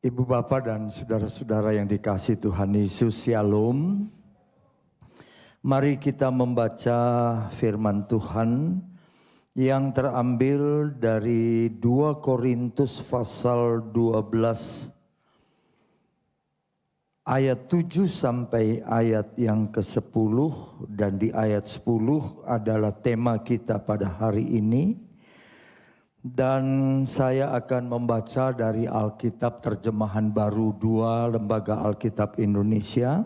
Ibu bapak dan saudara-saudara yang dikasihi Tuhan Yesus, Shalom. Mari kita membaca firman Tuhan yang terambil dari 2 Korintus pasal 12 ayat 7 sampai ayat yang ke-10, dan di ayat 10 adalah tema kita pada hari ini. Dan saya akan membaca dari Alkitab Terjemahan Baru 2 Lembaga Alkitab Indonesia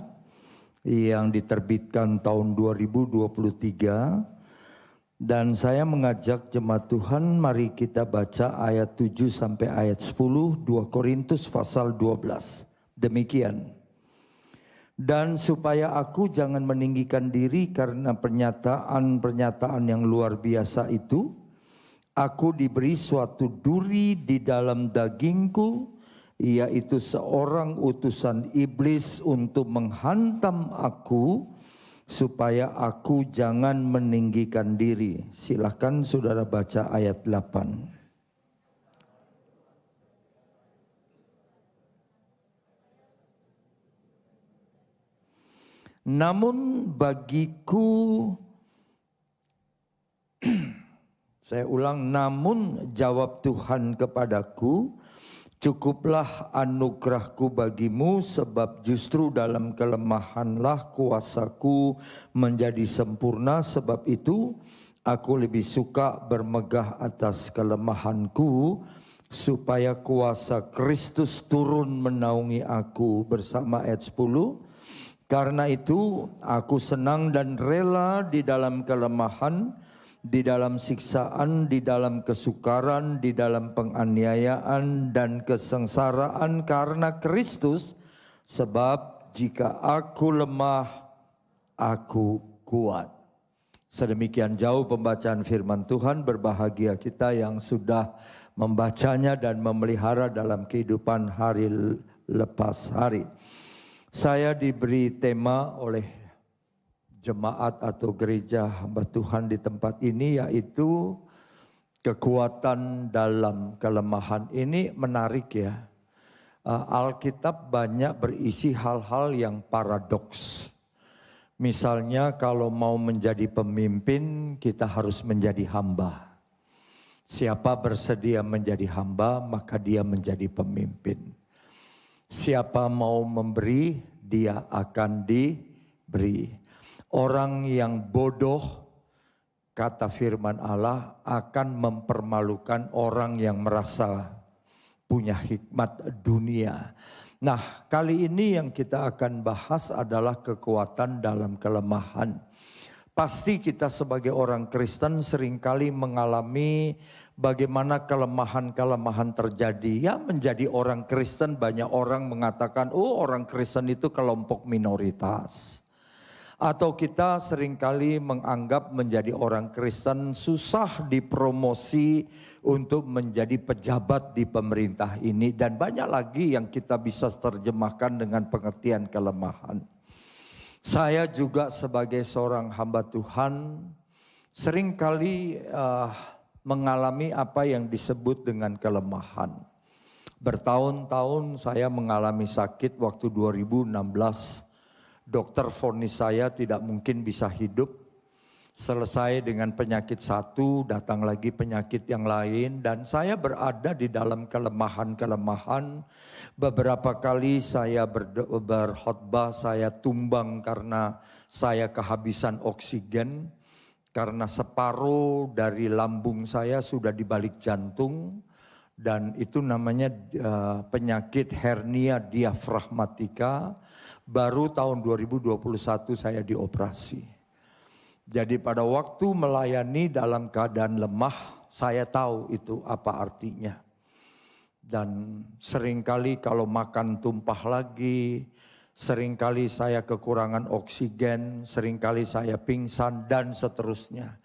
yang diterbitkan tahun 2023. Dan saya mengajak jemaat Tuhan, mari kita baca ayat 7 sampai ayat 10 2 Korintus pasal 12. Demikian. Dan supaya aku jangan meninggikan diri karena pernyataan-pernyataan yang luar biasa itu, aku diberi suatu duri di dalam dagingku, yaitu seorang utusan iblis untuk menghantam aku, supaya aku jangan meninggikan diri. Silakan saudara baca ayat 8. Namun bagiku, saya ulang, namun jawab Tuhan kepadaku, cukuplah anugerahku bagimu, sebab justru dalam kelemahanlah kuasaku menjadi sempurna. Sebab itu aku lebih suka bermegah atas kelemahanku, supaya kuasa Kristus turun menaungi aku. Bersama ayat 10. Karena itu aku senang dan rela di dalam kelemahan, di dalam siksaan, di dalam kesukaran, di dalam penganiayaan dan kesengsaraan karena Kristus. Sebab jika aku lemah, aku kuat. Sedemikian jauh pembacaan firman Tuhan. Berbahagia kita yang sudah membacanya dan memelihara dalam kehidupan hari lepas hari. Saya diberi tema oleh jemaat atau gereja hamba Tuhan di tempat ini, yaitu kekuatan dalam kelemahan. Ini menarik ya. Alkitab banyak berisi hal-hal yang paradoks. Misalnya kalau mau menjadi pemimpin, kita harus menjadi hamba. Siapa bersedia menjadi hamba, maka dia menjadi pemimpin. Siapa mau memberi, dia akan diberi. Orang yang bodoh, kata firman Allah, akan mempermalukan orang yang merasa punya hikmat dunia. Nah, kali ini yang kita akan bahas adalah kekuatan dalam kelemahan. Pasti kita sebagai orang Kristen seringkali mengalami bagaimana kelemahan-kelemahan terjadi. Ya, menjadi orang Kristen banyak orang mengatakan, oh orang Kristen itu kelompok minoritas. Atau kita seringkali menganggap menjadi orang Kristen susah dipromosi untuk menjadi pejabat di pemerintah ini. Dan banyak lagi yang kita bisa terjemahkan dengan pengertian kelemahan. Saya juga sebagai seorang hamba Tuhan seringkali mengalami apa yang disebut dengan kelemahan. Bertahun-tahun saya mengalami sakit. Waktu 2016 dokter vonis saya tidak mungkin bisa hidup. Selesai dengan penyakit satu, datang lagi penyakit yang lain, dan saya berada di dalam kelemahan-kelemahan. Beberapa kali saya berkhotbah, saya tumbang karena saya kehabisan oksigen, karena separuh dari lambung saya sudah di balik jantung, dan itu namanya penyakit hernia diafragmatika. Baru tahun 2021 saya dioperasi. Jadi pada waktu melayani dalam keadaan lemah, saya tahu itu apa artinya. Dan seringkali kalau makan tumpah lagi, seringkali saya kekurangan oksigen, seringkali saya pingsan dan seterusnya.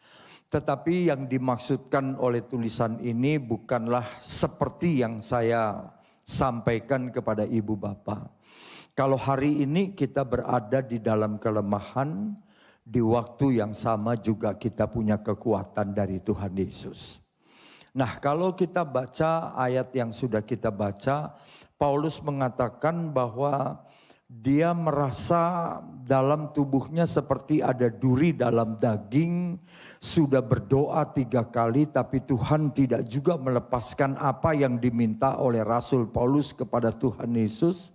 Tetapi yang dimaksudkan oleh tulisan ini bukanlah seperti yang saya sampaikan kepada ibu bapak. Kalau hari ini kita berada di dalam kelemahan, di waktu yang sama juga kita punya kekuatan dari Tuhan Yesus. Nah, kalau kita baca ayat yang sudah kita baca, Paulus mengatakan bahwa dia merasa dalam tubuhnya seperti ada duri dalam daging, sudah berdoa 3 kali tapi Tuhan tidak juga melepaskan apa yang diminta oleh Rasul Paulus kepada Tuhan Yesus.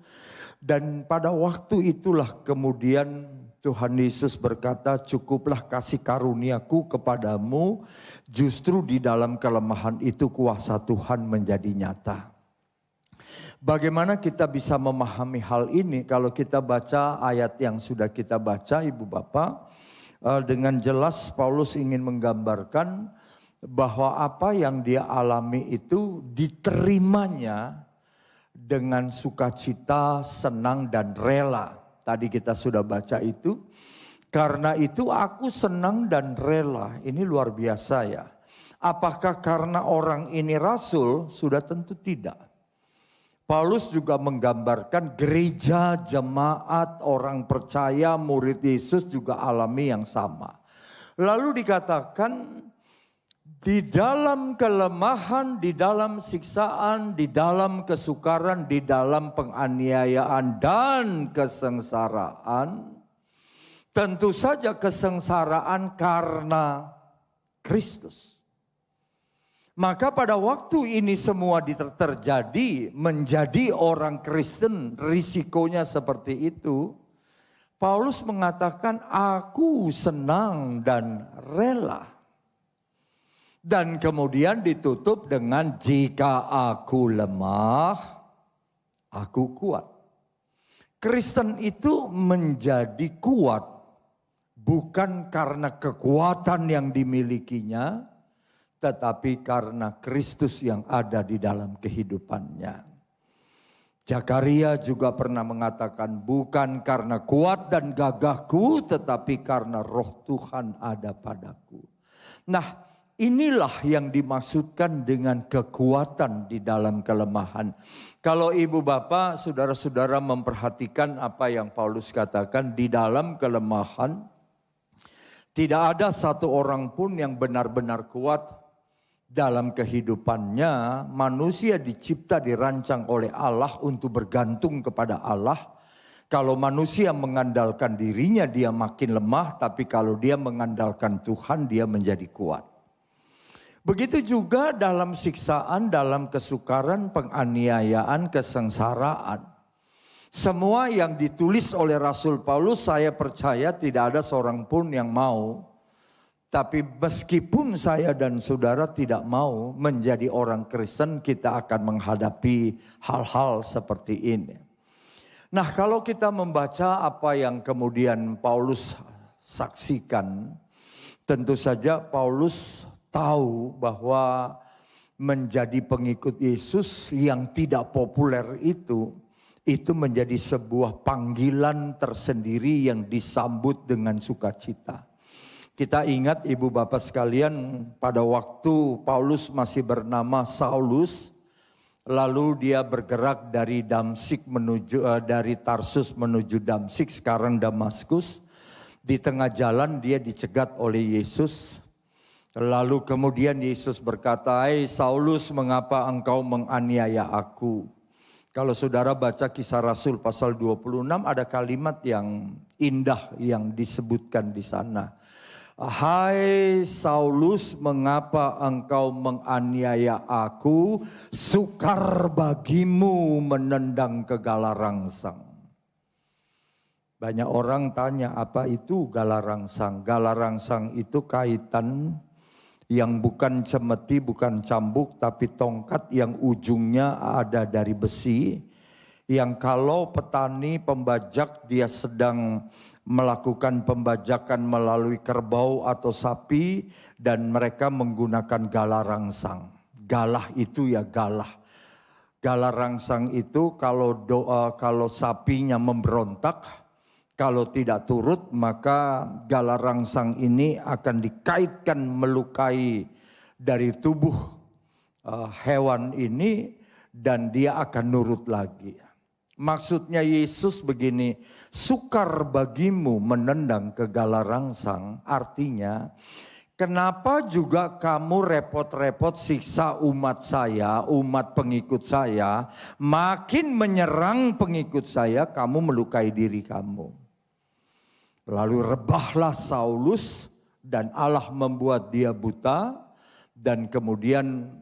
Dan pada waktu itulah kemudian Tuhan Yesus berkata, cukuplah kasih karuniaku kepadamu, justru di dalam kelemahan itu kuasa Tuhan menjadi nyata. Bagaimana kita bisa memahami hal ini kalau kita baca ayat yang sudah kita baca Ibu Bapak. Dengan jelas Paulus ingin menggambarkan bahwa apa yang dia alami itu diterimanya dengan sukacita, senang dan rela. Tadi kita sudah baca itu. Karena itu aku senang dan rela. Ini luar biasa ya. Apakah karena orang ini rasul? Sudah tentu tidak. Paulus juga menggambarkan gereja, jemaat, orang percaya, murid Yesus juga alami yang sama. Lalu dikatakan di dalam kelemahan, di dalam siksaan, di dalam kesukaran, di dalam penganiayaan dan kesengsaraan. Tentu saja kesengsaraan karena Kristus. Maka pada waktu ini semua terjadi, menjadi orang Kristen risikonya seperti itu. Paulus mengatakan aku senang dan rela. Dan kemudian ditutup dengan jika aku lemah, aku kuat. Kristen itu menjadi kuat bukan karena kekuatan yang dimilikinya, tetapi karena Kristus yang ada di dalam kehidupannya. Zakaria juga pernah mengatakan, bukan karena kuat dan gagahku, tetapi karena roh Tuhan ada padaku. Nah, inilah yang dimaksudkan dengan kekuatan di dalam kelemahan. Kalau ibu bapak, saudara-saudara memperhatikan apa yang Paulus katakan, di dalam kelemahan, tidak ada satu orang pun yang benar-benar kuat. Dalam kehidupannya, manusia dicipta dirancang oleh Allah untuk bergantung kepada Allah. Kalau manusia mengandalkan dirinya, dia makin lemah. Tapi kalau dia mengandalkan Tuhan, dia menjadi kuat. Begitu juga dalam siksaan, dalam kesukaran, penganiayaan, kesengsaraan. Semua yang ditulis oleh Rasul Paulus, saya percaya tidak ada seorang pun yang mau. Tapi meskipun saya dan saudara tidak mau menjadi orang Kristen, kita akan menghadapi hal-hal seperti ini. Nah, kalau kita membaca apa yang kemudian Paulus saksikan, tentu saja Paulus tahu bahwa menjadi pengikut Yesus yang tidak populer itu menjadi sebuah panggilan tersendiri yang disambut dengan sukacita. Kita ingat ibu bapak sekalian, pada waktu Paulus masih bernama Saulus, lalu dia bergerak dari dari Tarsus menuju Damsik, sekarang Damaskus. Di tengah jalan dia dicegat oleh Yesus. Lalu kemudian Yesus berkata, "Hai Saulus, mengapa engkau menganiaya aku?" Kalau saudara baca Kisah Rasul pasal 26, ada kalimat yang indah yang disebutkan di sana. "Hai Saulus, mengapa engkau menganiaya aku? Sukar bagimu menendang kegala rangsang." Banyak orang tanya, apa itu gala rangsang? Gala rangsang itu kaitan yang bukan cemeti, bukan cambuk, tapi tongkat yang ujungnya ada dari besi. Yang kalau petani pembajak dia sedang melakukan pembajakan melalui kerbau atau sapi dan mereka menggunakan galah rangsang. Galah itu ya galah. Galah rangsang itu kalau sapinya memberontak, kalau tidak turut maka galah rangsang ini akan dikaitkan melukai dari tubuh hewan ini dan dia akan nurut lagi. Maksudnya Yesus begini, sukar bagimu menendang kegala rangsang, artinya kenapa juga kamu repot-repot siksa umat saya, umat pengikut saya, makin menyerang pengikut saya, kamu melukai diri kamu. Lalu rebahlah Saulus dan Allah membuat dia buta, dan kemudian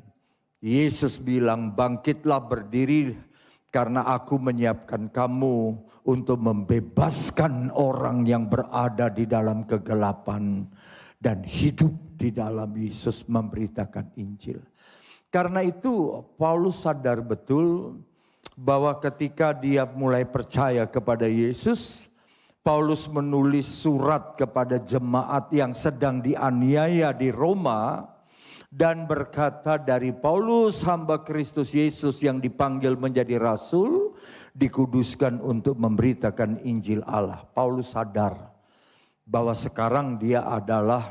Yesus bilang, bangkitlah berdiri karena aku menyiapkan kamu untuk membebaskan orang yang berada di dalam kegelapan dan hidup di dalam Yesus memberitakan Injil. Karena itu Paulus sadar betul bahwa ketika dia mulai percaya kepada Yesus, Paulus menulis surat kepada jemaat yang sedang dianiaya di Roma dan berkata, dari Paulus hamba Kristus Yesus yang dipanggil menjadi rasul, dikuduskan untuk memberitakan Injil Allah. Paulus sadar bahwa sekarang dia adalah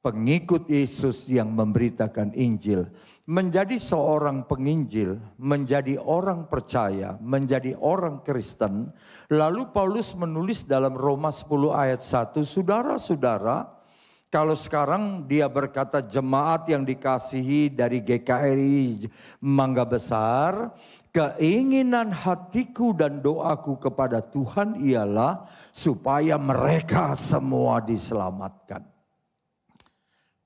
pengikut Yesus yang memberitakan Injil. Menjadi seorang penginjil, menjadi orang percaya, menjadi orang Kristen. Lalu Paulus menulis dalam Roma 10 ayat 1, saudara-saudara, kalau sekarang dia berkata jemaat yang dikasihi dari GKRI Mangga Besar, keinginan hatiku dan doaku kepada Tuhan ialah supaya mereka semua diselamatkan.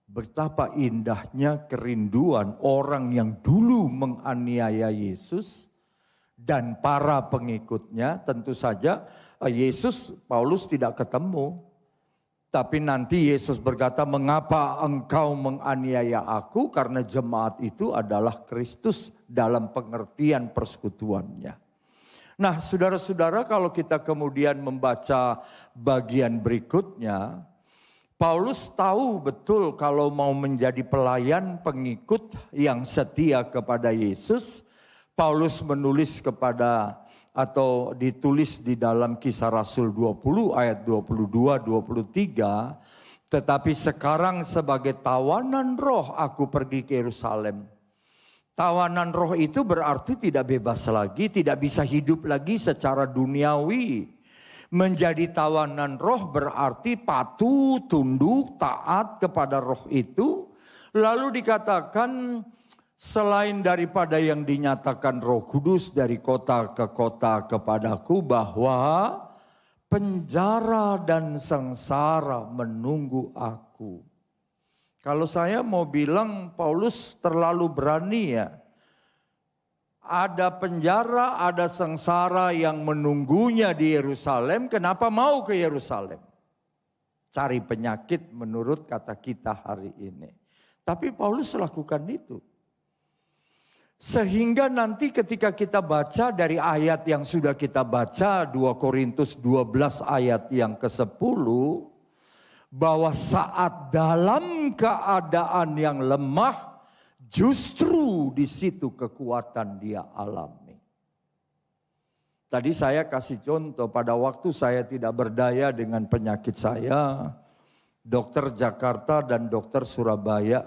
Betapa indahnya kerinduan orang yang dulu menganiaya Yesus dan para pengikutnya. Tentu saja Yesus, Paulus tidak ketemu. Tapi nanti Yesus berkata, mengapa engkau menganiaya aku? Karena jemaat itu adalah Kristus dalam pengertian persekutuannya. Nah, saudara-saudara, kalau kita kemudian membaca bagian berikutnya, Paulus tahu betul kalau mau menjadi pelayan pengikut yang setia kepada Yesus, Paulus menulis kepada atau ditulis di dalam Kisah Rasul 20 ayat 22-23, tetapi sekarang sebagai tawanan roh aku pergi ke Yerusalem. Tawanan roh itu berarti tidak bebas lagi, tidak bisa hidup lagi secara duniawi. Menjadi tawanan roh berarti patuh, tunduk, taat kepada roh itu. Lalu dikatakan selain daripada yang dinyatakan Roh Kudus dari kota ke kota kepadaku, bahwa penjara dan sengsara menunggu aku. Kalau saya mau bilang Paulus terlalu berani ya. Ada penjara, ada sengsara yang menunggunya di Yerusalem. Kenapa mau ke Yerusalem? Cari penyakit menurut kata kita hari ini. Tapi Paulus lakukan itu. Sehingga nanti ketika kita baca dari ayat yang sudah kita baca, 2 Korintus 12 ayat yang ke-10. Bahwa saat dalam keadaan yang lemah, justru di situ kekuatan dia alami. Tadi saya kasih contoh, pada waktu saya tidak berdaya dengan penyakit saya, dokter Jakarta dan dokter Surabaya,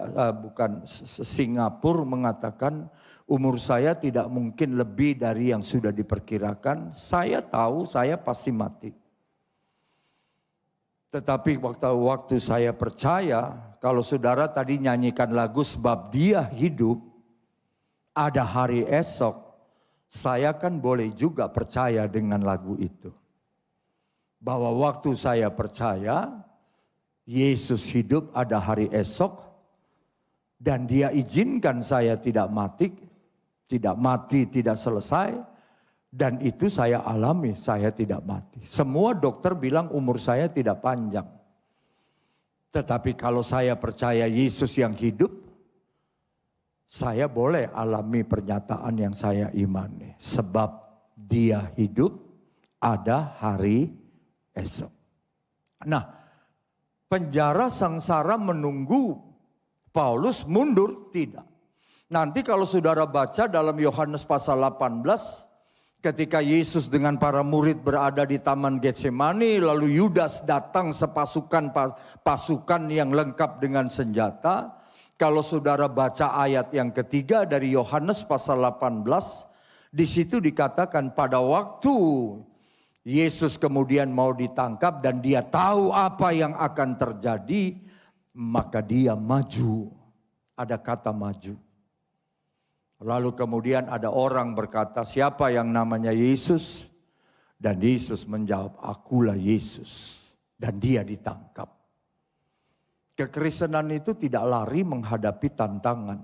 Singapura mengatakan umur saya tidak mungkin lebih dari yang sudah diperkirakan. Saya tahu saya pasti mati. Tetapi waktu saya percaya, kalau saudara tadi nyanyikan lagu sebab dia hidup, ada hari esok, saya kan boleh juga percaya dengan lagu itu. Bahwa waktu saya percaya, Yesus hidup, ada hari esok, dan dia izinkan saya tidak mati, tidak selesai. Dan itu saya alami, saya tidak mati. Semua dokter bilang umur saya tidak panjang. Tetapi kalau saya percaya Yesus yang hidup, saya boleh alami pernyataan yang saya imani. Sebab dia hidup, ada hari esok. Nah, penjara sengsara menunggu Paulus mundur, tidak. Nanti kalau saudara baca dalam Yohanes pasal 18, ketika Yesus dengan para murid berada di Taman Getsemani, lalu Yudas datang pasukan yang lengkap dengan senjata. Kalau saudara baca ayat yang ketiga dari Yohanes pasal 18, di situ dikatakan pada waktu Yesus kemudian mau ditangkap dan dia tahu apa yang akan terjadi, maka dia maju. Ada kata maju. Lalu kemudian ada orang berkata, siapa yang namanya Yesus? Dan Yesus menjawab, akulah Yesus. Dan dia ditangkap. Kekristenan itu tidak lari menghadapi tantangan.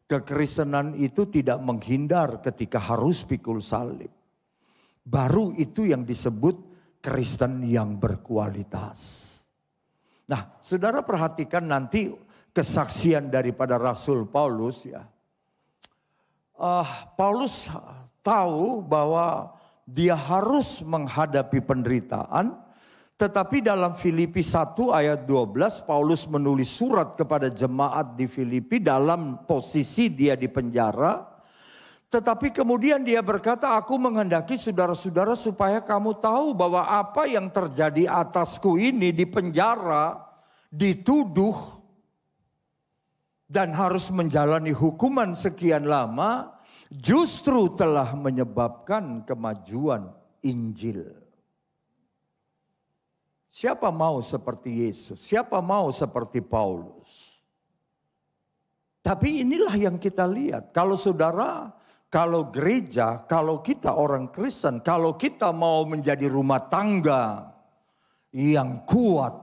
Kekristenan itu tidak menghindar ketika harus pikul salib. Baru itu yang disebut Kristen yang berkualitas. Nah, saudara perhatikan nanti kesaksian daripada Rasul Paulus ya. Paulus tahu bahwa dia harus menghadapi penderitaan. Tetapi dalam Filipi 1 ayat 12 Paulus menulis surat kepada jemaat di Filipi dalam posisi dia di penjara. Tetapi kemudian dia berkata, aku menghendaki saudara-saudara supaya kamu tahu bahwa apa yang terjadi atasku ini di penjara, dituduh, dan harus menjalani hukuman sekian lama, justru telah menyebabkan kemajuan Injil. Siapa mau seperti Yesus? Siapa mau seperti Paulus? Tapi inilah yang kita lihat. Kalau saudara, kalau gereja, kalau kita orang Kristen, kalau kita mau menjadi rumah tangga yang kuat,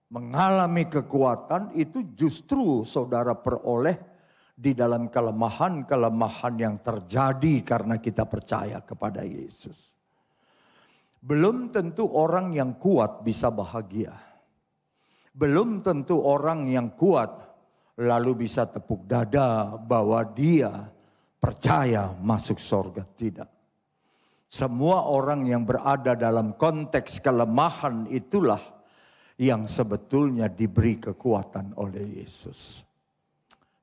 mengalami kekuatan, itu justru saudara peroleh di dalam kelemahan-kelemahan yang terjadi karena kita percaya kepada Yesus. Belum tentu orang yang kuat bisa bahagia. Belum tentu orang yang kuat lalu bisa tepuk dada bahwa dia percaya masuk surga. Tidak. Semua orang yang berada dalam konteks kelemahan itulah yang sebetulnya diberi kekuatan oleh Yesus.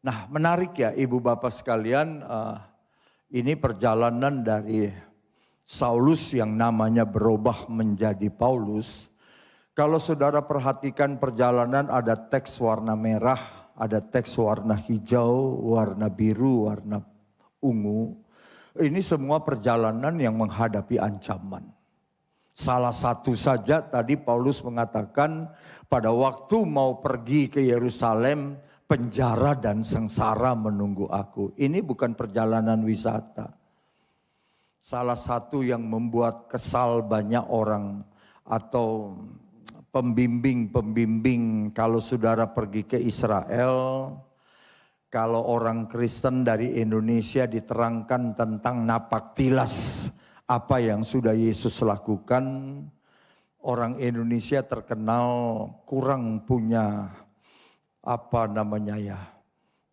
Nah, menarik ya ibu bapak sekalian, ini perjalanan dari Saulus yang namanya berubah menjadi Paulus. Kalau saudara perhatikan perjalanan, ada teks warna merah, ada teks warna hijau, warna biru, warna ungu. Ini semua perjalanan yang menghadapi ancaman. Salah satu saja tadi Paulus mengatakan pada waktu mau pergi ke Yerusalem, penjara dan sengsara menunggu aku. Ini bukan perjalanan wisata. Salah satu yang membuat kesal banyak orang atau pembimbing-pembimbing kalau saudara pergi ke Israel, kalau orang Kristen dari Indonesia diterangkan tentang napaktilas apa yang sudah Yesus lakukan, orang Indonesia terkenal kurang punya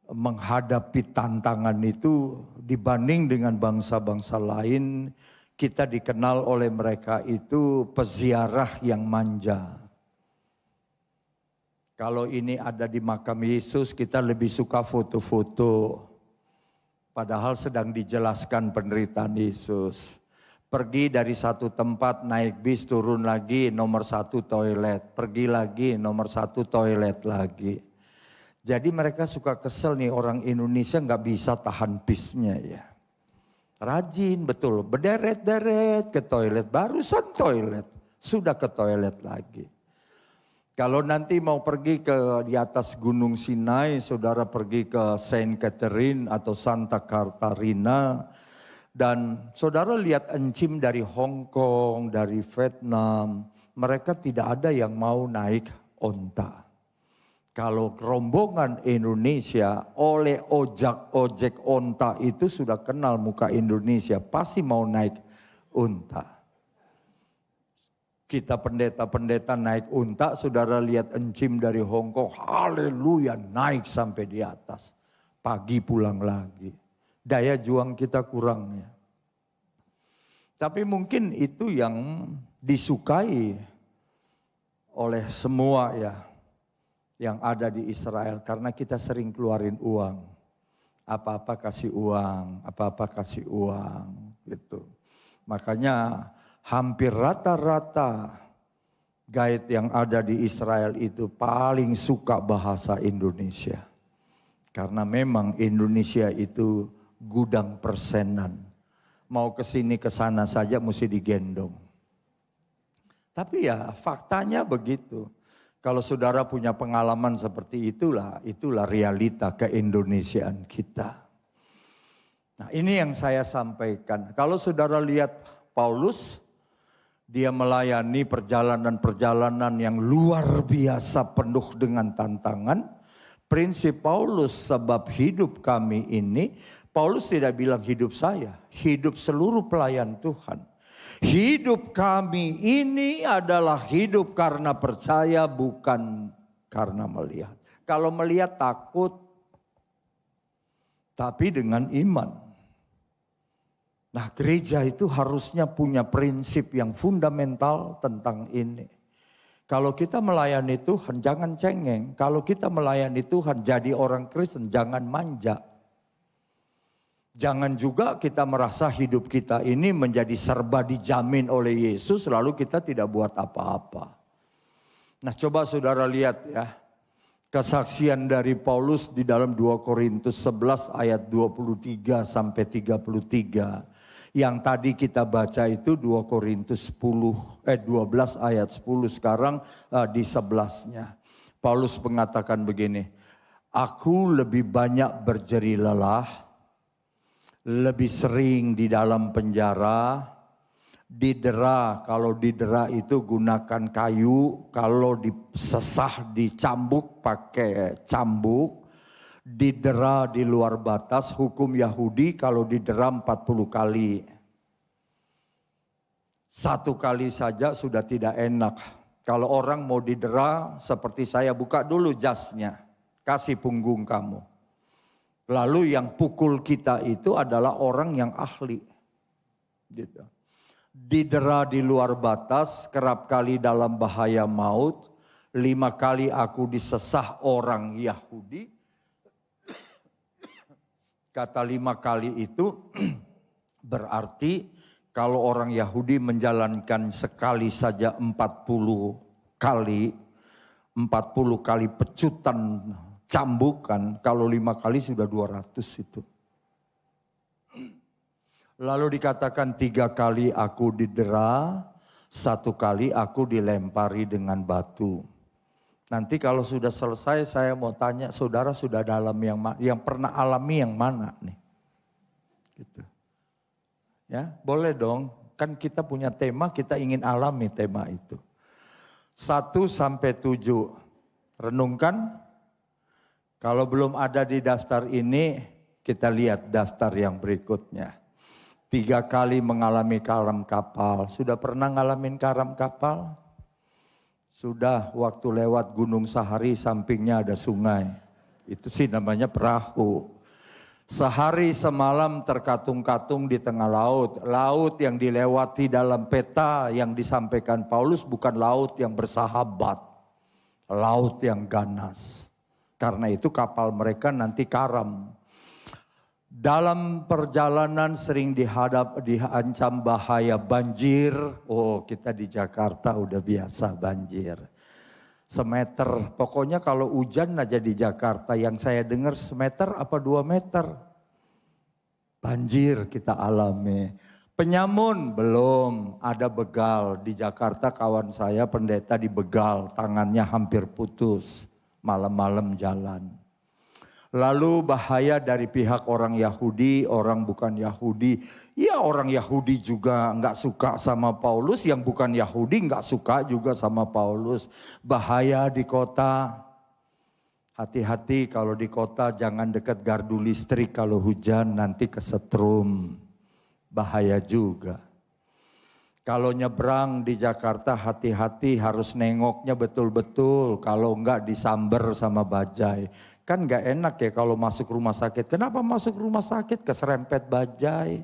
menghadapi tantangan itu dibanding dengan bangsa-bangsa lain. Kita dikenal oleh mereka itu peziarah yang manja. Kalau ini ada di makam Yesus, kita lebih suka foto-foto. Padahal sedang dijelaskan penderitaan Yesus. Pergi dari satu tempat, naik bis, turun lagi, nomor 1 toilet. Pergi lagi, nomor 1 toilet lagi. Jadi mereka suka kesel nih, orang Indonesia nggak bisa tahan bisnya ya. Rajin betul, berderet-deret ke toilet, barusan toilet, sudah ke toilet lagi. Kalau nanti mau pergi ke di atas Gunung Sinai, saudara pergi ke Saint Catherine atau Santa Catarina, dan saudara lihat encim dari Hong Kong, dari Vietnam, mereka tidak ada yang mau naik onta. Kalau rombongan Indonesia oleh ojek onta itu sudah kenal muka Indonesia, pasti mau naik unta. Kita pendeta-pendeta naik unta, saudara lihat encim dari Hong Kong, haleluya, naik sampai di atas. Pagi pulang lagi. Daya juang kita kurang ya. Tapi mungkin itu yang disukai oleh semua ya, yang ada di Israel, karena kita sering keluarin uang. Apa-apa kasih uang, apa-apa kasih uang gitu. Makanya hampir rata-rata guide yang ada di Israel itu paling suka bahasa Indonesia. Karena memang Indonesia itu gudang persenan. Mau ke sini ke sana saja mesti digendong. Tapi ya faktanya begitu. Kalau saudara punya pengalaman seperti itulah realita keindonesiaan kita. Nah, ini yang saya sampaikan. Kalau saudara lihat Paulus, dia melayani perjalanan-perjalanan yang luar biasa penuh dengan tantangan. Prinsip Paulus, sebab hidup kami ini, Paulus tidak bilang hidup saya, hidup seluruh pelayan Tuhan. Hidup kami ini adalah hidup karena percaya, bukan karena melihat. Kalau melihat takut, tapi dengan iman. Nah, gereja itu harusnya punya prinsip yang fundamental tentang ini. Kalau kita melayani Tuhan, jangan cengeng. Kalau kita melayani Tuhan, jadi orang Kristen, jangan manja. Jangan juga kita merasa hidup kita ini menjadi serba dijamin oleh Yesus, lalu kita tidak buat apa-apa. Nah, coba saudara lihat ya, kesaksian dari Paulus di dalam 2 Korintus 11 ayat 23 sampai 33. Yang tadi kita baca itu 2 Korintus 12 ayat 10, sekarang di 11-nya. Paulus mengatakan begini, aku lebih banyak berjeri lelah, lebih sering di dalam penjara, didera. Kalau didera itu gunakan kayu, kalau disesah dicambuk pakai cambuk, didera di luar batas. Hukum Yahudi kalau didera 40 kali. 1 kali saja sudah tidak enak. Kalau orang mau didera seperti saya, buka dulu jasnya, kasih punggung kamu. Lalu yang pukul kita itu adalah orang yang ahli. Gitu. Didera di luar batas, kerap kali dalam bahaya maut. 5 kali aku disesah orang Yahudi. Kata 5 kali itu berarti kalau orang Yahudi menjalankan sekali saja 40 kali pecutan, cambukan, kalau 5 kali sudah 200 itu. Lalu dikatakan 3 kali aku didera, 1 kali aku dilempari dengan batu. Nanti kalau sudah selesai saya mau tanya, saudara sudah dalam yang pernah alami yang mana nih? Gitu. Ya, boleh dong. Kan kita punya tema, kita ingin alami tema itu. 1 sampai 7. Renungkan. Kalau belum ada di daftar ini, kita lihat daftar yang berikutnya. 3 kali mengalami karam kapal. Sudah pernah ngalamin karam kapal? Sudah, waktu lewat Gunung Sahari, sampingnya ada sungai. Itu sih namanya perahu. Sehari semalam terkatung-katung di tengah laut. Laut yang dilewati dalam peta yang disampaikan Paulus bukan laut yang bersahabat. Laut yang ganas. Karena itu kapal mereka nanti karam. Dalam perjalanan sering diancam bahaya banjir. Oh, kita di Jakarta udah biasa banjir. Semeter, pokoknya kalau hujan aja di Jakarta yang saya dengar semeter apa 2 meter. Banjir kita alami. Penyamun belum, ada begal. Di Jakarta kawan saya pendeta di begal, tangannya hampir putus. Malam-malam jalan. Lalu bahaya dari pihak orang Yahudi, orang bukan Yahudi. Ya orang Yahudi juga nggak suka sama Paulus, yang bukan Yahudi nggak suka juga sama Paulus. Bahaya di kota. Hati-hati kalau di kota, jangan dekat gardu listrik kalau hujan nanti kesetrum. Bahaya juga. Kalau nyebrang di Jakarta hati-hati, harus nengoknya betul-betul. Kalau enggak disamber sama bajai. Kan enggak enak ya kalau masuk rumah sakit. Kenapa masuk rumah sakit? Keserempet bajai.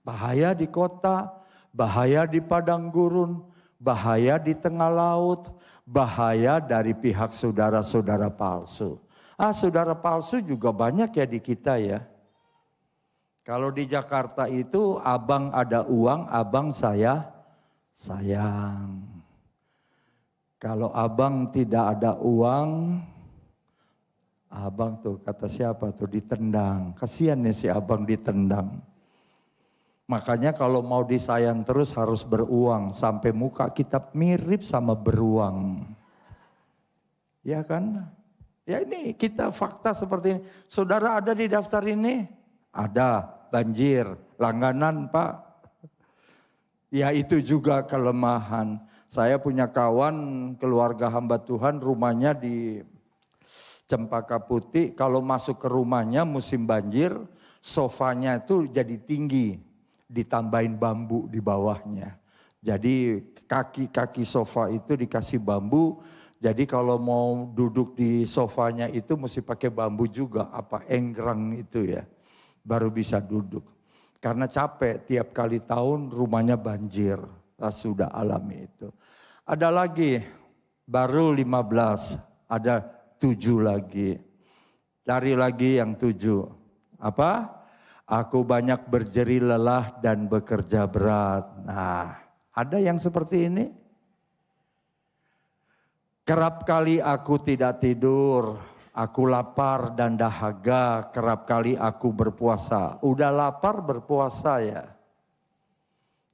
Bahaya di kota, bahaya di padang gurun, bahaya di tengah laut, bahaya dari pihak saudara-saudara palsu. Saudara palsu juga banyak ya di kita ya. Kalau di Jakarta itu abang ada uang, abang saya sayang. Kalau abang tidak ada uang, abang tuh kata siapa tuh ditendang. Kasihan ya si abang ditendang. Makanya kalau mau disayang terus harus beruang. Sampai muka kita mirip sama beruang. Ya kan? Ya ini kita fakta seperti ini. Saudara ada di daftar ini? Ada, banjir, langganan Pak. Ya itu juga kelemahan. Saya punya kawan keluarga hamba Tuhan rumahnya di Cempaka Putih. Kalau masuk ke rumahnya musim banjir, sofanya itu jadi tinggi. Ditambahin bambu di bawahnya. Jadi kaki-kaki sofa itu dikasih bambu. Jadi kalau mau duduk di sofanya itu mesti pakai bambu juga. Apa enggrang itu ya. Baru bisa duduk. Karena capek tiap kali tahun rumahnya banjir. Sudah alami itu. Ada lagi baru 15. Ada 7 lagi. Cari lagi yang 7. Apa? Aku banyak berjeri lelah dan bekerja berat. Nah, ada yang seperti ini? Kerap kali aku tidak tidur, aku lapar dan dahaga, kerap kali aku berpuasa. Udah lapar berpuasa ya.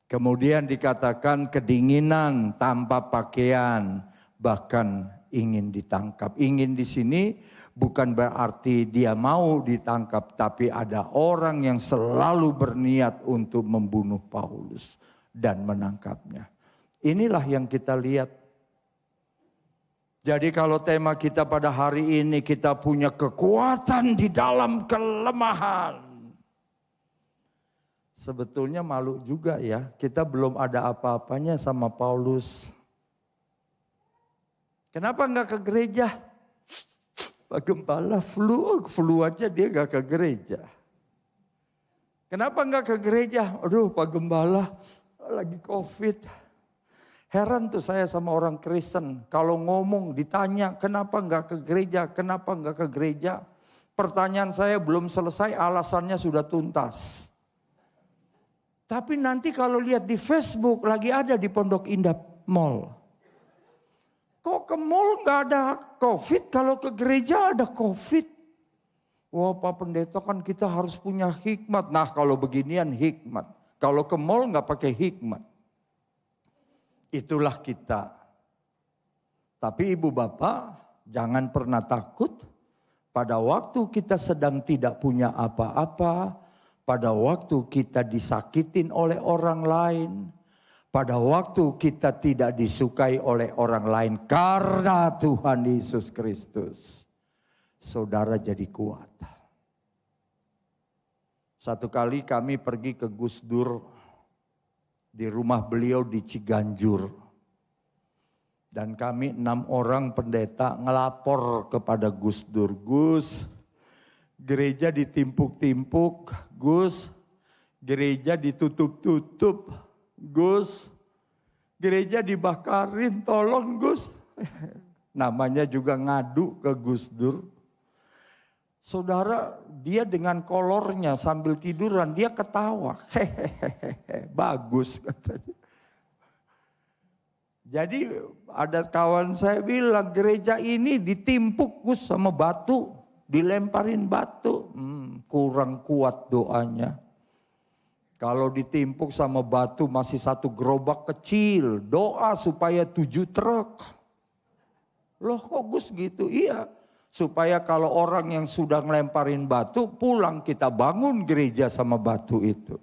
Kemudian dikatakan kedinginan tanpa pakaian, bahkan ingin ditangkap. Ingin di sini bukan berarti dia mau ditangkap, tapi ada orang yang selalu berniat untuk membunuh Paulus dan menangkapnya. Inilah yang kita lihat. Jadi kalau tema kita pada hari ini, kita punya kekuatan di dalam kelemahan. Sebetulnya malu juga ya, kita belum ada apa-apanya sama Paulus. Kenapa enggak ke gereja? Pak Gembala flu aja dia enggak ke gereja. Kenapa enggak ke gereja? Aduh Pak Gembala lagi COVID. Heran tuh saya sama orang Kristen. Kalau ngomong ditanya kenapa enggak ke gereja, kenapa enggak ke gereja. Pertanyaan saya belum selesai, alasannya sudah tuntas. Tapi nanti kalau lihat di Facebook lagi ada di Pondok Indah Mall. Kok ke mall nggak ada COVID, kalau ke gereja ada COVID. Wah Pak Pendeta kan kita harus punya hikmat. Nah kalau beginian hikmat. Kalau ke mall nggak pakai hikmat. Itulah kita. Tapi ibu bapak jangan pernah takut. Pada waktu kita sedang tidak punya apa-apa. Pada waktu kita disakitin oleh orang lain. Pada waktu kita tidak disukai oleh orang lain karena Tuhan Yesus Kristus. Saudara jadi kuat. Satu kali kami pergi ke Gus Dur di rumah beliau di Ciganjur. Dan kami 6 orang pendeta ngelapor kepada Gus Dur. Gus, gereja ditimpuk-timpuk, Gus. Gereja ditutup-tutup, Gus. Gereja dibakarin, tolong Gus. Namanya juga ngadu ke Gus Dur. Saudara, dia dengan kolornya sambil tiduran, dia ketawa. Hehehe, bagus katanya. Jadi ada kawan saya bilang gereja ini ditimpuk Gus sama batu. Dilemparin batu, kurang kuat doanya. Kalau ditimpuk sama batu masih 1 gerobak kecil. Doa supaya 7 truk. Loh kok Gus gitu? Iya. Supaya kalau orang yang sudah ngelemparin batu pulang kita bangun gereja sama batu itu.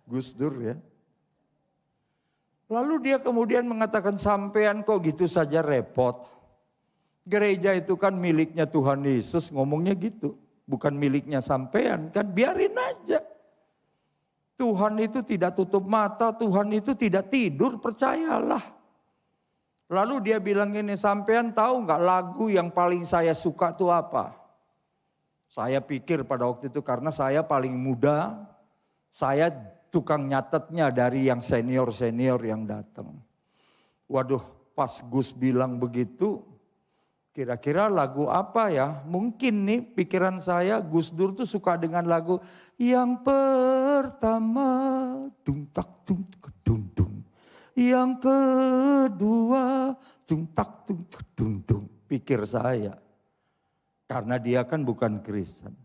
Gus Dur ya. Lalu dia kemudian mengatakan sampean kok gitu saja repot. Gereja itu kan miliknya Tuhan Yesus, ngomongnya gitu. Bukan miliknya sampean, kan biarin aja. Tuhan itu tidak tutup mata, Tuhan itu tidak tidur, percayalah. Lalu dia bilang gini, sampean tahu nggak lagu yang paling saya suka itu apa? Saya pikir pada waktu itu karena saya paling muda, saya tukang nyatetnya dari yang senior-senior yang datang. Waduh, pas Gus bilang begitu, kira-kira lagu apa ya? Mungkin nih pikiran saya Gus Dur tuh suka dengan lagu yang pertama dung tak dung dung dung. Yang kedua dung tak dung dung dung. Pikir saya. Karena dia kan bukan Kristen.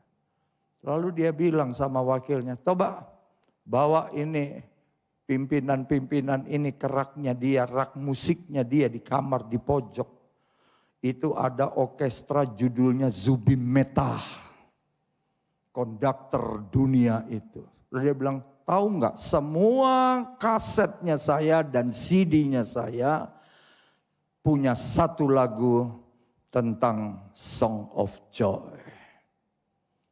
Lalu dia bilang sama wakilnya, coba Bawa ini pimpinan-pimpinan ini ke raknya dia, rak musiknya dia di kamar di pojok. Itu ada orkestra judulnya Zubin Mehta. Konduktor dunia itu. Lalu dia bilang, tahu nggak semua kasetnya saya dan CD-nya saya punya satu lagu tentang Song of Joy.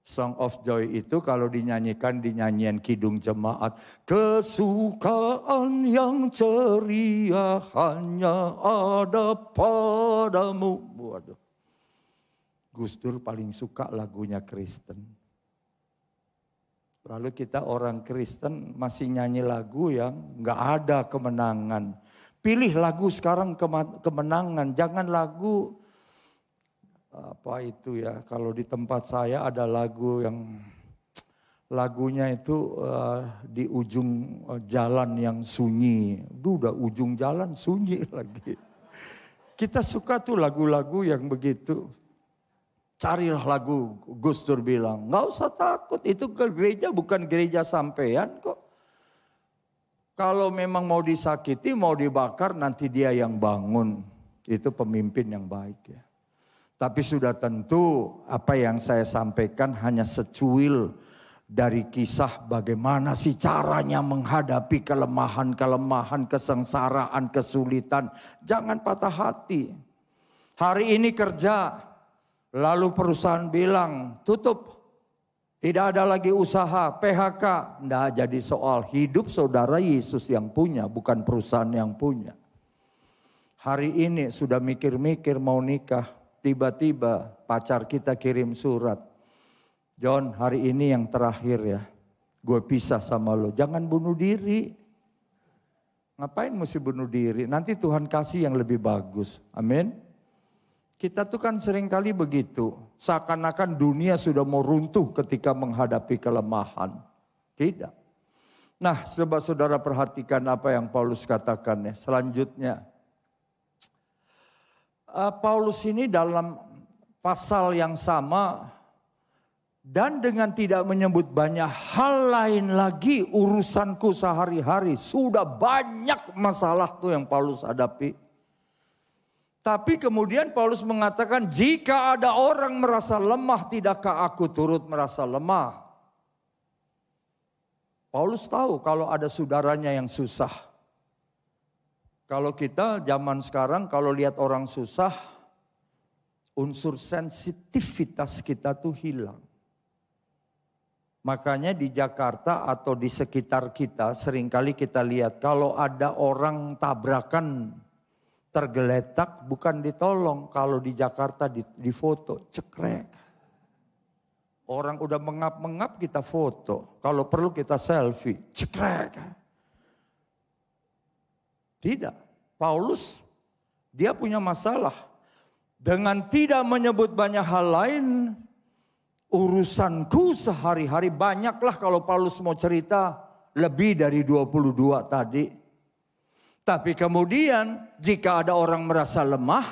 Song of Joy itu kalau dinyanyikan di nyanyian kidung jemaat. Kesukaan yang ceria hanya ada padamu. Waduh. Gus Dur paling suka lagunya Kristen. Lalu kita orang Kristen masih nyanyi lagu yang gak ada kemenangan. Pilih lagu sekarang kemenangan, jangan lagu apa itu ya, kalau di tempat saya ada lagu yang lagunya itu di ujung jalan yang sunyi. Udah ujung jalan sunyi lagi. Kita suka tuh lagu-lagu yang begitu. Carilah lagu, Gus Dur bilang, nggak usah takut, itu ke gereja bukan gereja sampean kok. Kalau memang mau disakiti, mau dibakar, nanti dia yang bangun. Itu pemimpin yang baik ya. Tapi sudah tentu apa yang saya sampaikan hanya secuil dari kisah bagaimana sih caranya menghadapi kelemahan-kelemahan, kesengsaraan, kesulitan. Jangan patah hati. Hari ini kerja, lalu perusahaan bilang tutup. Tidak ada lagi usaha, PHK. Tidak jadi soal, hidup saudara Yesus yang punya, bukan perusahaan yang punya. Hari ini sudah mikir-mikir mau nikah. Tiba-tiba pacar kita kirim surat. John, hari ini yang terakhir ya. Gue pisah sama lo. Jangan bunuh diri. Ngapain mesti bunuh diri? Nanti Tuhan kasih yang lebih bagus. Amin. Kita tuh kan seringkali begitu. Seakan-akan dunia sudah mau runtuh ketika menghadapi kelemahan. Tidak. Nah, coba saudara perhatikan apa yang Paulus katakan ya. Selanjutnya. Paulus ini dalam pasal yang sama dan dengan tidak menyebut banyak hal lain lagi urusanku sehari-hari. Sudah banyak masalah tuh yang Paulus hadapi. Tapi kemudian Paulus mengatakan, jika ada orang merasa lemah, tidakkah aku turut merasa lemah? Paulus tahu kalau ada saudaranya yang susah. Kalau kita zaman sekarang kalau lihat orang susah, unsur sensitivitas kita tuh hilang. Makanya di Jakarta atau di sekitar kita seringkali kita lihat kalau ada orang tabrakan tergeletak bukan ditolong. Kalau di Jakarta difoto, cekrek. Orang udah mengap-mengap kita foto. Kalau perlu kita selfie, cekrek. Tidak, Paulus dia punya masalah. Dengan tidak menyebut banyak hal lain, urusanku sehari-hari banyaklah kalau Paulus mau cerita lebih dari 22 tadi. Tapi kemudian jika ada orang merasa lemah,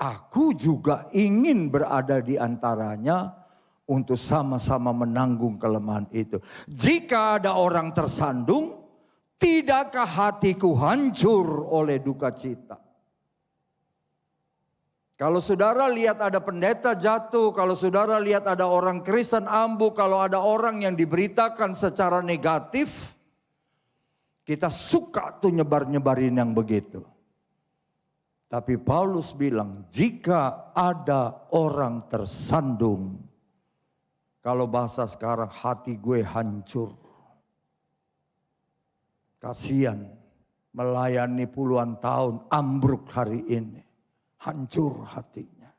aku juga ingin berada di antaranya untuk sama-sama menanggung kelemahan itu. Jika ada orang tersandung, tidakkah hatiku hancur oleh duka cita? Kalau saudara lihat ada pendeta jatuh, kalau saudara lihat ada orang Kristen ambuh, kalau ada orang yang diberitakan secara negatif, kita suka tuh nyebar-nyebarin yang begitu. Tapi Paulus bilang, jika ada orang tersandung, kalau bahasa sekarang hati gue hancur. Kasihan melayani puluhan tahun ambruk hari ini. Hancur hatinya.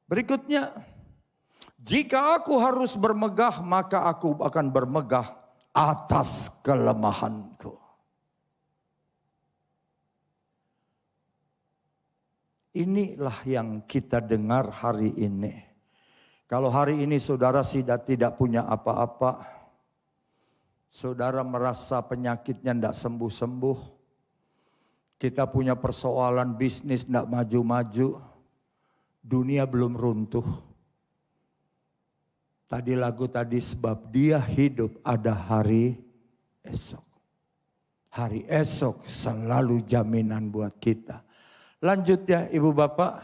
Berikutnya, jika aku harus bermegah maka aku akan bermegah atas kelemahanku. Inilah yang kita dengar hari ini. Kalau hari ini saudara tidak punya apa-apa, saudara merasa penyakitnya tidak sembuh-sembuh. Kita punya persoalan bisnis tidak maju-maju. Dunia belum runtuh. Tadi lagu tadi, sebab dia hidup ada hari esok. Hari esok selalu jaminan buat kita. Lanjut ya Ibu Bapak.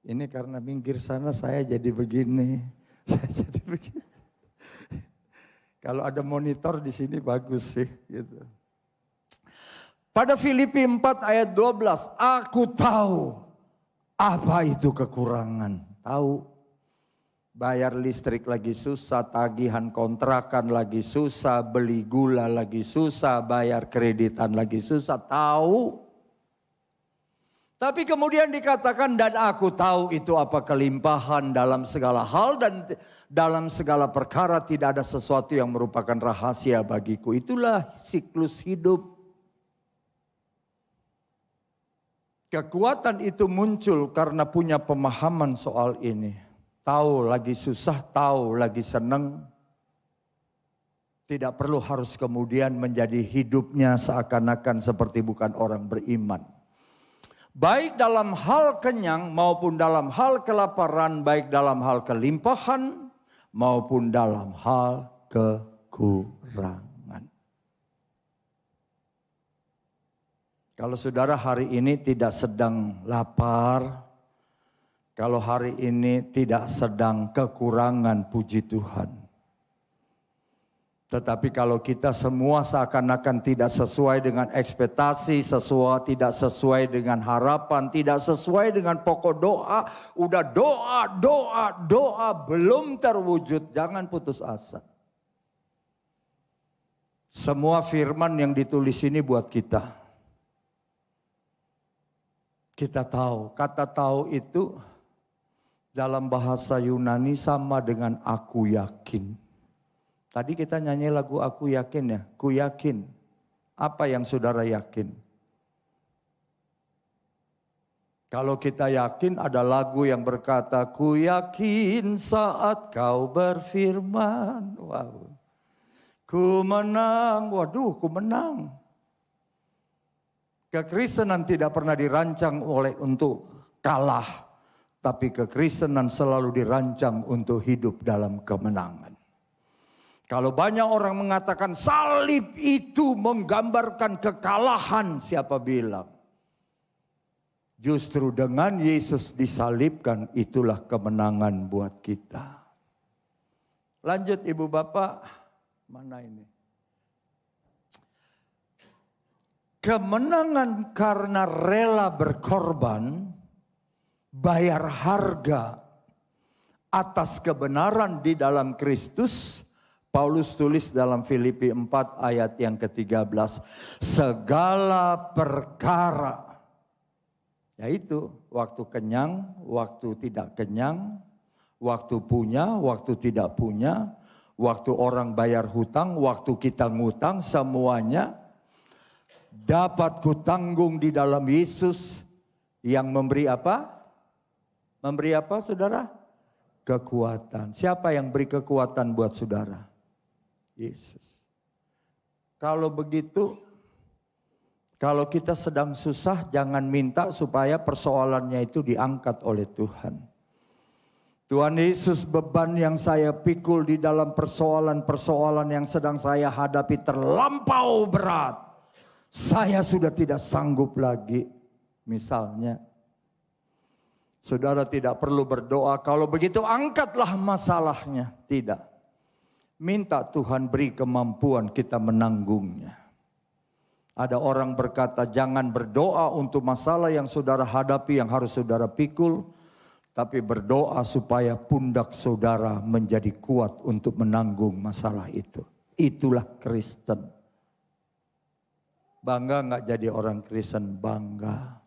Ini karena minggir sana saya jadi begini. Saya jadi begini. Kalau ada monitor di sini bagus sih gitu. Pada Filipi 4 ayat 12, aku tahu apa itu kekurangan. Tahu. Bayar listrik lagi susah, tagihan kontrakan lagi susah, beli gula lagi susah, bayar kreditan lagi susah, tahu. Tapi kemudian dikatakan, dan aku tahu itu apa kelimpahan dalam segala hal dan dalam segala perkara tidak ada sesuatu yang merupakan rahasia bagiku. Itulah siklus hidup. Kekuatan itu muncul karena punya pemahaman soal ini. Tahu lagi susah, tahu lagi senang. Tidak perlu harus kemudian menjadi hidupnya seakan-akan seperti bukan orang beriman. Baik dalam hal kenyang maupun dalam hal kelaparan, baik dalam hal kelimpahan maupun dalam hal kekurangan. Kalau saudara hari ini tidak sedang lapar, kalau hari ini tidak sedang kekurangan, puji Tuhan. Tetapi kalau kita semua seakan-akan tidak sesuai dengan ekspektasi, tidak sesuai dengan harapan, tidak sesuai dengan pokok doa, udah doa, belum terwujud, jangan putus asa. Semua firman yang ditulis ini buat kita. Kita tahu, kata tahu itu dalam bahasa Yunani sama dengan aku yakin. Tadi kita nyanyi lagu aku yakin ya, ku yakin. Apa yang saudara yakin? Kalau kita yakin ada lagu yang berkata, ku yakin saat kau berfirman. Wow. Ku menang, waduh ku menang. Kekristenan tidak pernah dirancang untuk kalah. Tapi kekristenan selalu dirancang untuk hidup dalam kemenangan. Kalau banyak orang mengatakan salib itu menggambarkan kekalahan, siapa bilang? Justru dengan Yesus disalibkan itulah kemenangan buat kita. Lanjut Ibu Bapak, mana ini? Kemenangan karena rela berkorban, bayar harga atas kebenaran di dalam Kristus. Paulus tulis dalam Filipi 4 ayat yang ke-13. Segala perkara. Yaitu waktu kenyang, waktu tidak kenyang, waktu punya, waktu tidak punya, waktu orang bayar hutang, waktu kita ngutang, semuanya dapat kutanggung di dalam Yesus yang memberi apa? Memberi apa saudara? Kekuatan. Siapa yang beri kekuatan buat saudara? Yesus. Kalau begitu, kalau kita sedang susah jangan minta supaya persoalannya itu diangkat oleh Tuhan. Tuhan Yesus, beban yang saya pikul di dalam persoalan-persoalan yang sedang saya hadapi terlampau berat. Saya sudah tidak sanggup lagi. Misalnya, saudara tidak perlu berdoa, kalau begitu angkatlah masalahnya. Tidak. Minta Tuhan beri kemampuan kita menanggungnya. Ada orang berkata jangan berdoa untuk masalah yang saudara hadapi, yang harus saudara pikul. Tapi berdoa supaya pundak saudara menjadi kuat untuk menanggung masalah itu. Itulah Kristen. Bangga nggak jadi orang Kristen? Bangga.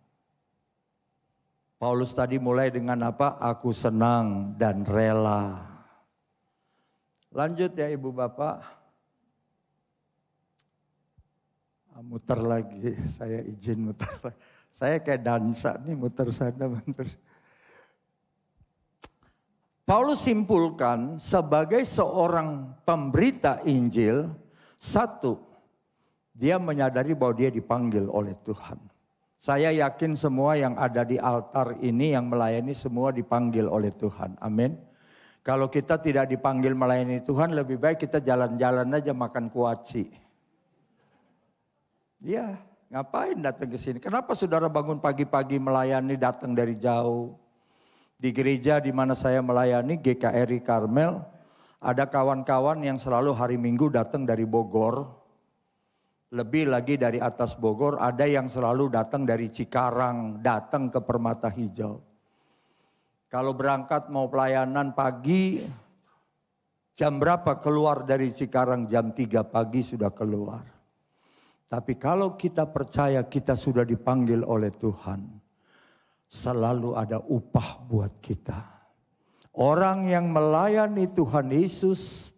Paulus tadi mulai dengan apa? Aku senang dan rela. Lanjut ya Ibu Bapak. Muter lagi, saya izin muter. Saya kayak dansa nih, muter sana, muter. Paulus simpulkan sebagai seorang pemberita Injil, satu, dia menyadari bahwa dia dipanggil oleh Tuhan. Saya yakin semua yang ada di altar ini yang melayani semua dipanggil oleh Tuhan. Amin. Kalau kita tidak dipanggil melayani Tuhan, lebih baik kita jalan-jalan aja makan kuaci. Ya, ngapain datang ke sini? Kenapa saudara bangun pagi-pagi melayani datang dari jauh? Di gereja di mana saya melayani, GKRI Karmel, ada kawan-kawan yang selalu hari Minggu datang dari Bogor. Lebih lagi dari atas Bogor, ada yang selalu datang dari Cikarang, datang ke Permata Hijau. Kalau berangkat mau pelayanan pagi, jam berapa keluar dari Cikarang? Jam 3 pagi sudah keluar. Tapi kalau kita percaya kita sudah dipanggil oleh Tuhan, selalu ada upah buat kita. Orang yang melayani Tuhan Yesus,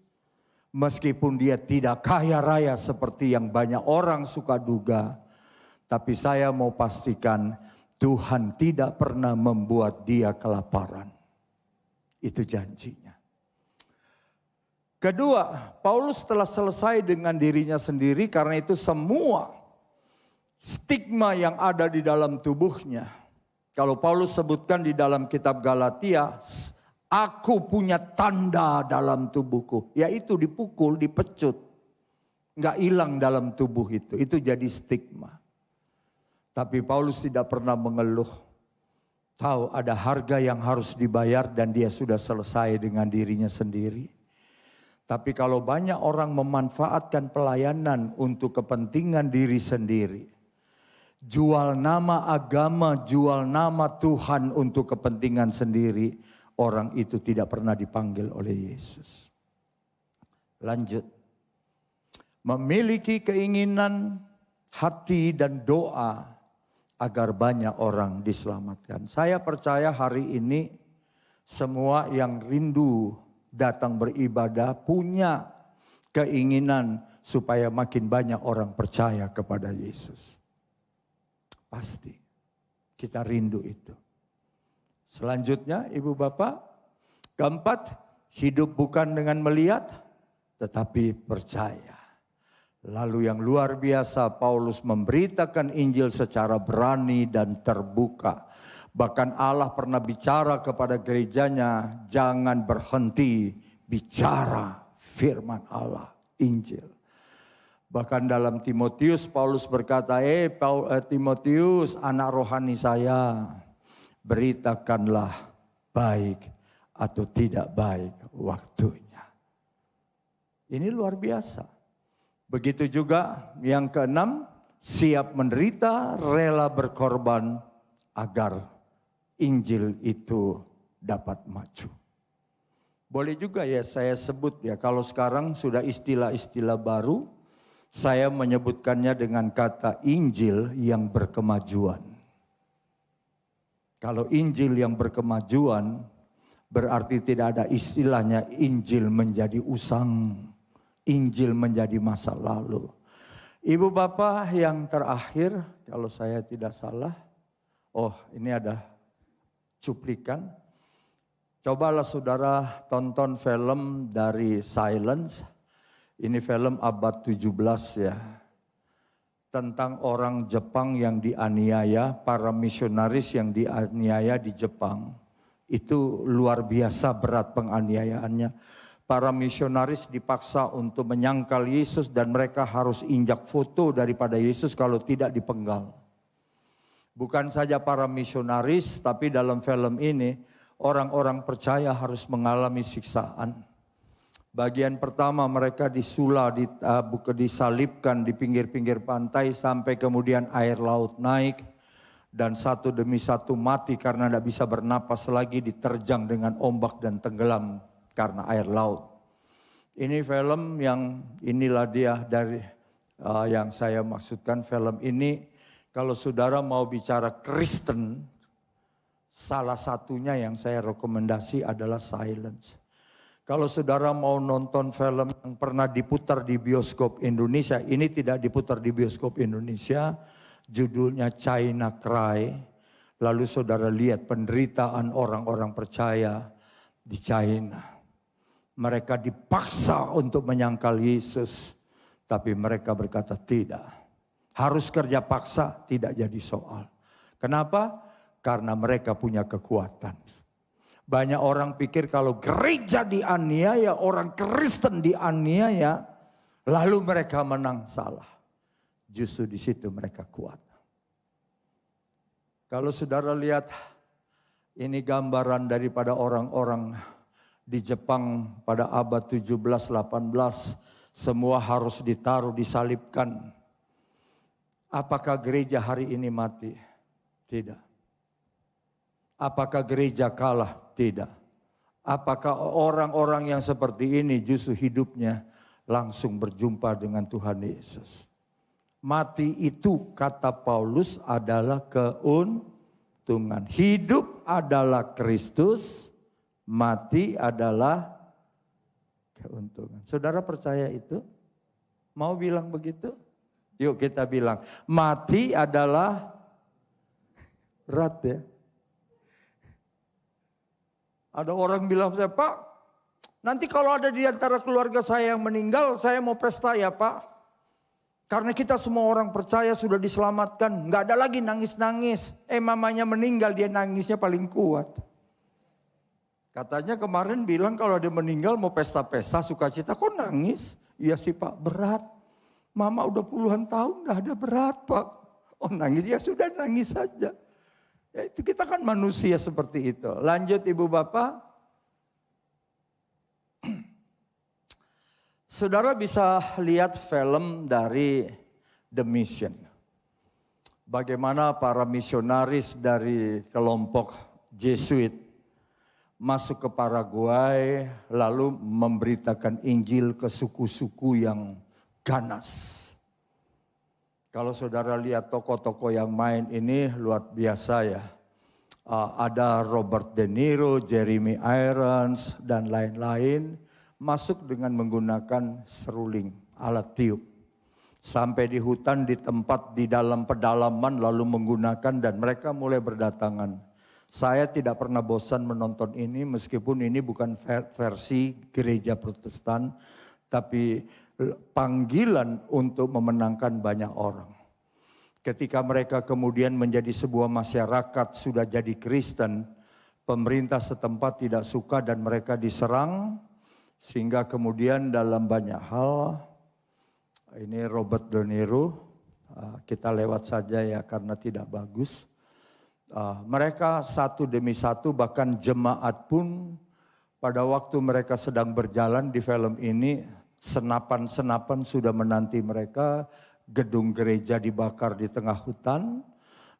meskipun dia tidak kaya raya seperti yang banyak orang suka duga, tapi saya mau pastikan Tuhan tidak pernah membuat dia kelaparan. Itu janjinya. Kedua, Paulus telah selesai dengan dirinya sendiri, karena itu semua stigma yang ada di dalam tubuhnya. Kalau Paulus sebutkan di dalam kitab Galatia, aku punya tanda dalam tubuhku, yaitu dipukul, dipecut. Nggak hilang dalam tubuh itu jadi stigma. Tapi Paulus tidak pernah mengeluh. Tahu ada harga yang harus dibayar dan dia sudah selesai dengan dirinya sendiri. Tapi kalau banyak orang memanfaatkan pelayanan untuk kepentingan diri sendiri, jual nama agama, jual nama Tuhan untuk kepentingan sendiri, orang itu tidak pernah dipanggil oleh Yesus. Lanjut. Memiliki keinginan hati dan doa agar banyak orang diselamatkan. Saya percaya hari ini semua yang rindu datang beribadah punya keinginan supaya makin banyak orang percaya kepada Yesus. Pasti kita rindu itu. Selanjutnya Ibu Bapak, keempat, hidup bukan dengan melihat tetapi percaya. Lalu yang luar biasa, Paulus memberitakan Injil secara berani dan terbuka. Bahkan Allah pernah bicara kepada gerejanya, jangan berhenti bicara firman Allah, Injil. Bahkan dalam Timotius, Paulus berkata, Timotius, anak rohani saya, beritakanlah baik atau tidak baik waktunya. Ini luar biasa. Begitu juga yang keenam, siap menderita, rela berkorban agar Injil itu dapat maju. Boleh juga ya saya sebut ya, kalau sekarang sudah istilah-istilah baru, saya menyebutkannya dengan kata Injil yang berkemajuan. Kalau Injil yang berkemajuan, berarti tidak ada istilahnya Injil menjadi usang. Injil menjadi masa lalu. Ibu Bapak yang terakhir, kalau saya tidak salah. Oh, ini ada cuplikan. Cobalah saudara tonton film dari Silence. Ini film abad 17 ya. Tentang orang Jepang yang dianiaya, para misionaris yang dianiaya di Jepang. Itu luar biasa berat penganiayaannya. Para misionaris dipaksa untuk menyangkal Yesus dan mereka harus injak foto daripada Yesus kalau tidak dipenggal. Bukan saja para misionaris, tapi dalam film ini orang-orang percaya harus mengalami siksaan. Bagian pertama mereka disalibkan di pinggir-pinggir pantai sampai kemudian air laut naik. Dan satu demi satu mati karena tidak bisa bernapas lagi, diterjang dengan ombak dan tenggelam karena air laut. Ini film yang inilah dia dari yang saya maksudkan. Film ini kalau saudara mau bicara Kristen, salah satunya yang saya rekomendasi adalah Silence. Kalau saudara mau nonton film yang pernah diputar di bioskop Indonesia, ini tidak diputar di bioskop Indonesia, judulnya China Cry. Lalu saudara lihat penderitaan orang-orang percaya di China. Mereka dipaksa untuk menyangkal Yesus, tapi mereka berkata tidak. Harus kerja paksa, tidak jadi soal. Kenapa? Karena mereka punya kekuatan. Banyak orang pikir kalau gereja dianiaya, orang Kristen dianiaya, lalu mereka menang. Salah. Justru di situ mereka kuat. Kalau saudara lihat, ini gambaran daripada orang-orang di Jepang pada abad 17-18. Semua harus ditaruh, disalibkan. Apakah gereja hari ini mati? Tidak. Apakah gereja kalah? Tidak. Apakah orang-orang yang seperti ini justru hidupnya langsung berjumpa dengan Tuhan Yesus? Mati itu kata Paulus adalah keuntungan. Hidup adalah Kristus, mati adalah keuntungan. Saudara percaya itu? Mau bilang begitu? Yuk kita bilang, mati adalah berat ya. Ada orang bilang, Pak, nanti kalau ada di antara keluarga saya yang meninggal, saya mau pesta ya Pak. Karena kita semua orang percaya sudah diselamatkan. Nggak ada lagi nangis-nangis. Mamanya meninggal, dia nangisnya paling kuat. Katanya kemarin bilang kalau dia meninggal mau pesta-pesta, sukacita. Kok nangis? Iya sih Pak, berat. Mama udah puluhan tahun nggak ada berat Pak. Oh nangis, ya sudah nangis saja. Ya, itu kita kan manusia seperti itu. Lanjut Ibu Bapak. Saudara bisa lihat film dari The Mission. Bagaimana para misionaris dari kelompok Jesuit masuk ke Paraguay lalu memberitakan Injil ke suku-suku yang ganas. Kalau saudara lihat tokoh-tokoh yang main ini luar biasa ya. Ada Robert De Niro, Jeremy Irons dan lain-lain. Masuk dengan menggunakan seruling, alat tiup. Sampai di hutan, di tempat, di dalam pedalaman lalu menggunakan dan mereka mulai berdatangan. Saya tidak pernah bosan menonton ini meskipun ini bukan versi gereja Protestan. Tapi panggilan untuk memenangkan banyak orang. Ketika mereka kemudian menjadi sebuah masyarakat sudah jadi Kristen. Pemerintah setempat tidak suka dan mereka diserang. Sehingga kemudian dalam banyak hal, ini Robert De Niro, kita lewat saja ya karena tidak bagus. Mereka satu demi satu bahkan jemaat pun pada waktu mereka sedang berjalan di film ini, senapan-senapan sudah menanti mereka, gedung gereja dibakar di tengah hutan.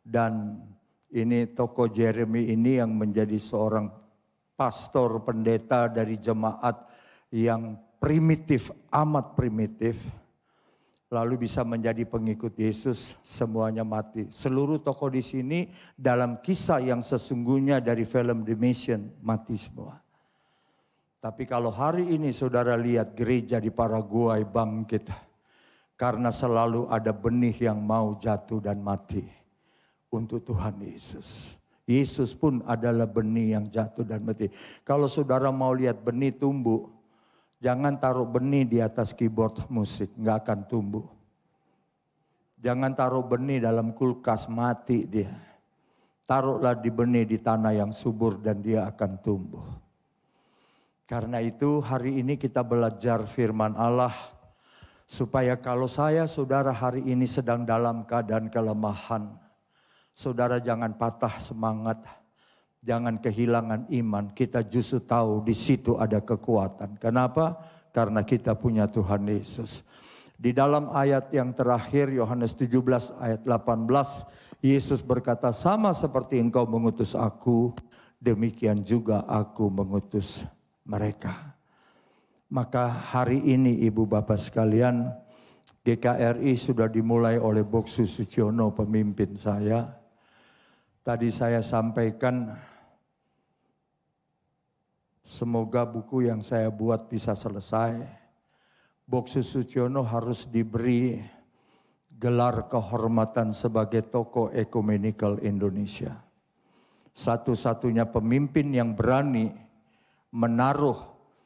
Dan ini tokoh Jeremy ini yang menjadi seorang pastor pendeta dari jemaat yang primitif, amat primitif, lalu bisa menjadi pengikut Yesus, semuanya mati. Seluruh tokoh di sini dalam kisah yang sesungguhnya dari film The Mission mati semua. Tapi kalau hari ini saudara lihat gereja di Paraguay bangkit, karena selalu ada benih yang mau jatuh dan mati untuk Tuhan Yesus. Yesus pun adalah benih yang jatuh dan mati. Kalau saudara mau lihat benih tumbuh, jangan taruh benih di atas keyboard musik, nggak akan tumbuh. Jangan taruh benih dalam kulkas, mati dia. Taruhlah di benih di tanah yang subur dan dia akan tumbuh. Karena itu hari ini kita belajar firman Allah. Supaya kalau saya saudara hari ini sedang dalam keadaan kelemahan. Saudara jangan patah semangat. Jangan kehilangan iman, kita justru tahu di situ ada kekuatan. Kenapa? Karena kita punya Tuhan Yesus. Di dalam ayat yang terakhir, Yohanes 17 ayat 18, Yesus berkata, sama seperti engkau mengutus aku, demikian juga aku mengutus mereka. Maka hari ini Ibu Bapak sekalian, GKRI sudah dimulai oleh Boksu Suciono, pemimpin saya. Tadi saya sampaikan, semoga buku yang saya buat bisa selesai. Boksu Suciono harus diberi gelar kehormatan sebagai tokoh ekumenikal Indonesia. Satu-satunya pemimpin yang berani menaruh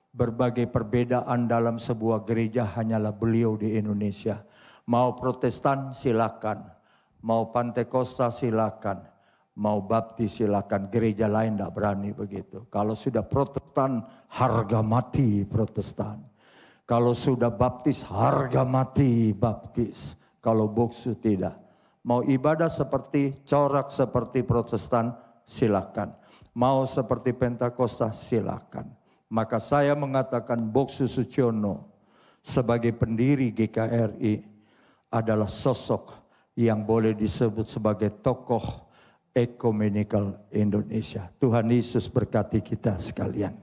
berbagai perbedaan dalam sebuah gereja hanyalah beliau di Indonesia. Mau Protestan silakan, mau Pantekosta silakan. Mau baptis silakan, gereja lain tidak berani begitu. Kalau sudah Protestan, harga mati Protestan. Kalau sudah baptis, harga mati baptis. Kalau boksu tidak. Mau ibadah seperti corak seperti Protestan, silakan. Mau seperti Pentakosta, silakan. Maka saya mengatakan Boksu Suciono sebagai pendiri GKRI adalah sosok yang boleh disebut sebagai tokoh ekumenikal Indonesia. Tuhan Yesus berkati kita sekalian.